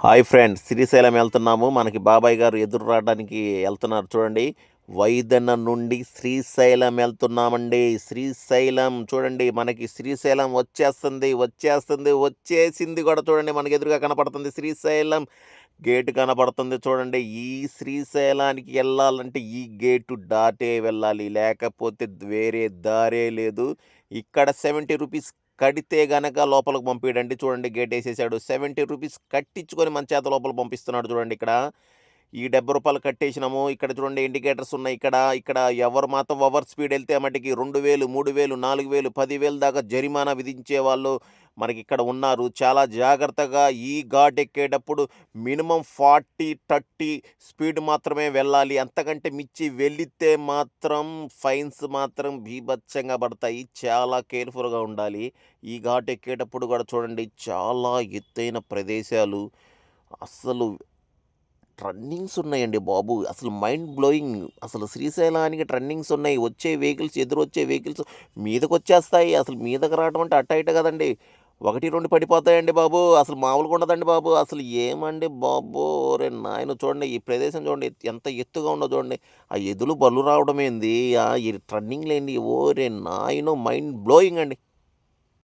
Hi friends, Srisailam వెళ్తున్నాము. మనకి బాబాయ్ గారు ఎదురు రావడానికి వెళ్తున్నారు చూడండి. వైదన నుండి శ్రీశైలం వెళ్తున్నామండి. శ్రీశైలం చూడండి, మనకి శ్రీశైలం వచ్చేసింది కూడా చూడండి. మనకి ఎదురుగా కనపడుతుంది శ్రీశైలం గేటు కనపడుతుంది చూడండి. ఈ శ్రీశైలానికి వెళ్ళాలంటే ఈ గేటు దాటే వెళ్ళాలి, లేకపోతే వేరే దారే లేదు. ఇక్కడ 70 రూపీస్ కడితే గనక లోపలికి పంపియడండి. చూడండి, గేట్ వేసేసాడు. 70 రూపీస్ కట్టించుకొని మన చేత లోపలికి పంపిస్తున్నాడు చూడండి. ఇక్కడ ఈ 70 రూపాయలు కట్టేసినాము. ఇక్కడ చూడండి, ఇండికేటర్స్ ఉన్నాయి. ఇక్కడ ఎవరు మాత్రం ఓవర్ స్పీడ్ వెళ్తే మటుకి 2000, 3000, 4000, 10,000 దాకా జరిమానా విధించే వాళ్ళు మనకి ఇక్కడ ఉన్నారు. చాలా జాగ్రత్తగా ఈ ఘాట్ ఎక్కేటప్పుడు మినిమం 40, 30 స్పీడ్ మాత్రమే వెళ్ళాలి. అంతకంటే మించి వెళితే మాత్రం ఫైన్స్ మాత్రం బీభత్సంగా పడతాయి. చాలా కేర్ఫుల్గా ఉండాలి. ఈ ఘాట్ ఎక్కేటప్పుడు కూడా చూడండి, చాలా ఎత్తైన ప్రదేశాలు. అస్సలు టర్నింగ్స్ ఉన్నాయండి బాబు. అసలు మైండ్ బ్లోయింగ్. అసలు శ్రీశైలానికి టర్నింగ్స్ ఉన్నాయి. వచ్చే వెహికల్స్, ఎదురొచ్చే వెహికల్స్ మీదకొచ్చేస్తాయి. అసలు మీదకి రావడం అంటే అట్ట ఇట కదండి. 1, 2 పడిపోతాయండి బాబు. అసలు మామూలుగా ఉండదండి బాబు. అసలు ఏమండి బాబు! ఓరే నాయన, చూడండి ఈ ప్రదేశం చూడండి, ఎంత ఎత్తుగా ఉందో చూడండి. ఆ ఎదురు బళ్ళు రావడం ఏంది, ఈ టర్నింగ్లు ఏంది, ఓరే నాయనో, మైండ్ బ్లోయింగ్ అండి.